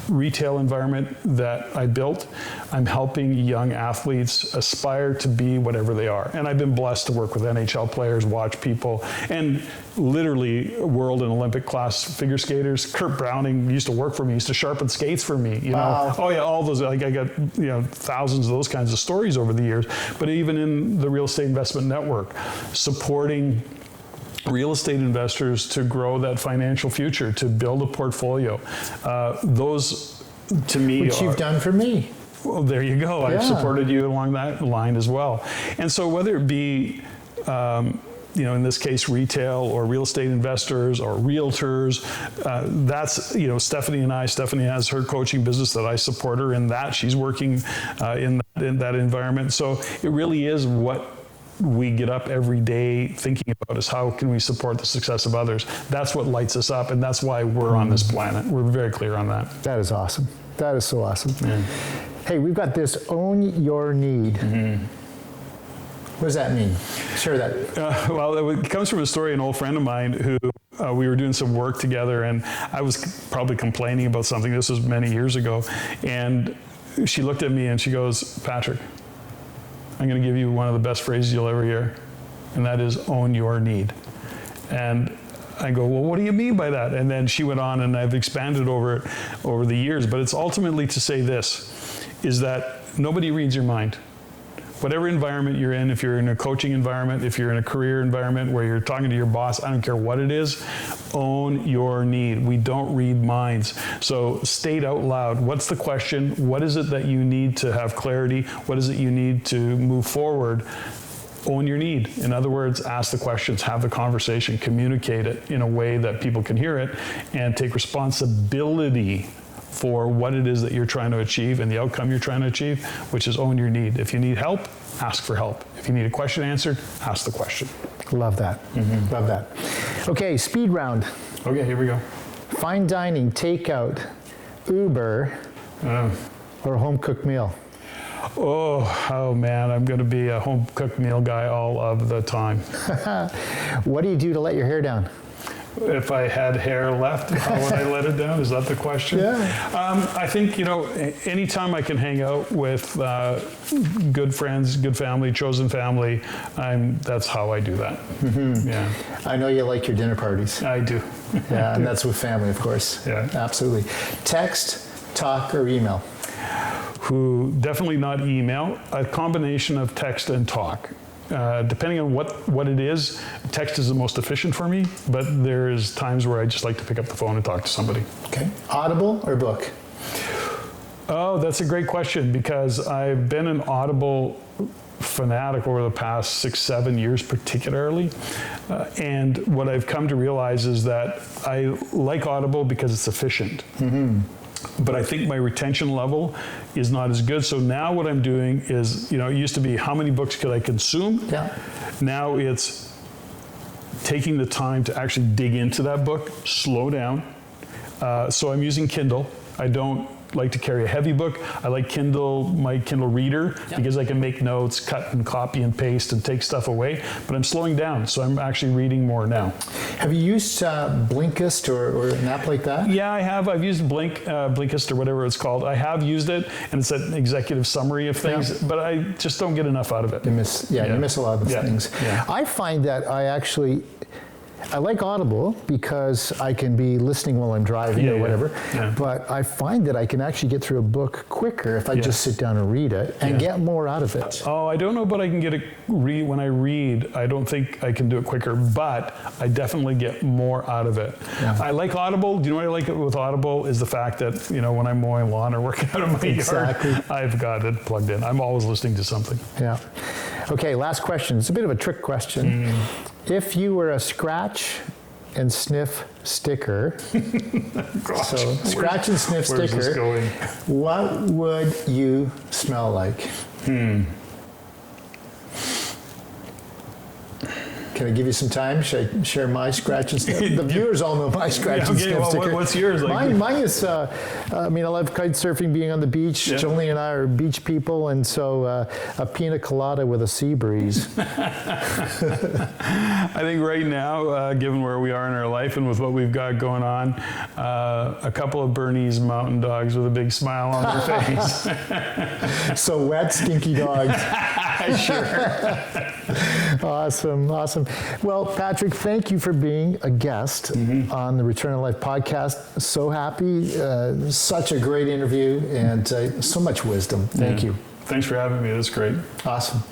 retail environment that I built, I'm helping young athletes aspire to be whatever they are. And I've been blessed to work with NHL players, watch people, and literally world and Olympic class figure skaters. Kurt Browning used to work for me, used to sharpen skates for me, Wow. Oh yeah, all those, like I got, thousands of those kinds of stories over the years. But even in the real estate investment network, supporting real estate investors to grow that financial future, to build a portfolio. Those, to me, which you've done for me. Well, there you go. Yeah. I've supported you along that line as well. And so whether it be, in this case, retail or real estate investors or realtors, that's, Stephanie has her coaching business that I support her in that. She's working in that environment. So it really is what we get up every day thinking about is how can we support the success of others. That's what lights us up, and that's why we're on this planet. We're very clear on that. That is awesome. That is so awesome. Yeah. Hey, we've got this own your need. What does that mean? Share that. Well, it comes from a story, an old friend of mine who we were doing some work together, and I was probably complaining about something. This was many years ago. And she looked at me and she goes, Patrick, I'm going to give you one of the best phrases you'll ever hear, and that is own your need. And I go, well, what do you mean by that? And then she went on, and I've expanded over the years, but it's ultimately to say this, is that nobody reads your mind. Whatever environment you're in, if you're in a coaching environment, if you're in a career environment where you're talking to your boss, I don't care what it is, own your need. We don't read minds. So state out loud, what's the question? What is it that you need to have clarity? What is it you need to move forward? Own your need. In other words, ask the questions, have the conversation, communicate it in a way that people can hear it, and take responsibility for what it is that you're trying to achieve and the outcome you're trying to achieve, which is own your need. If you need help, ask for help. If you need a question answered, ask the question. Love that. Love that. Okay, speed round. Okay, here we go. Fine dining, takeout, Uber, or home cooked meal. Oh man, I'm going to be a home cooked meal guy all of the time. What do you do to let your hair down? If I had hair left, how would I let it down? Is that the question? Yeah. I think, anytime I can hang out with good friends, good family, chosen family, that's how I do that. Yeah. I know you like your dinner parties. I do. Yeah, and that's with family, of course. Yeah. Absolutely. Text, talk, or email? Definitely not email. A combination of text and talk. Depending on what it is, text is the most efficient for me, but there's times where I just like to pick up the phone and talk to somebody. Okay. Audible or book? Oh, that's a great question, because I've been an Audible fanatic over the past 6-7 years particularly, and what I've come to realize is that I like Audible because it's efficient. But I think my retention level is not as good. So now what I'm doing is, it used to be how many books could I consume? Yeah. Now it's taking the time to actually dig into that book, slow down. So I'm using Kindle. I don't like to carry a heavy book. I like my Kindle Reader, because I can make notes, cut and copy and paste and take stuff away, but I'm slowing down, so I'm actually reading more now. Have you used Blinkist or an app like that? Yeah, I have. I've used Blinkist or whatever it's called. I have used it, and it's an executive summary of things, but I just don't get enough out of it. You miss a lot of the things. Yeah. I find that I like Audible because I can be listening while I'm driving or whatever, but I find that I can actually get through a book quicker if I just sit down and read it and get more out of it. Oh, I don't know, but I can get when I read, I don't think I can do it quicker, but I definitely get more out of it. Yeah. I like Audible. Do you know what I like with Audible is the fact that, when I'm mowing lawn or working out of my yard, I've got it plugged in. I'm always listening to something. Yeah. Okay, last question. It's a bit of a trick question. If you were a scratch and sniff sticker, so scratch and sniff sticker, what would you smell like? Can I give you some time? Should I share my scratch and sniff? The viewers all know my scratch and sniff sticker. What's yours? Mine is, I love kite surfing, being on the beach. Yeah. Jolene and I are beach people, and so a pina colada with a sea breeze. I think right now, given where we are in our life and with what we've got going on, a couple of Bernese mountain dogs with a big smile on their face. So wet, stinky dogs. Sure. Awesome. Well, Patrick, thank you for being a guest on the Return on Life podcast. So happy. Such a great interview and so much wisdom. Thank you. Thanks for having me. That's great. Awesome.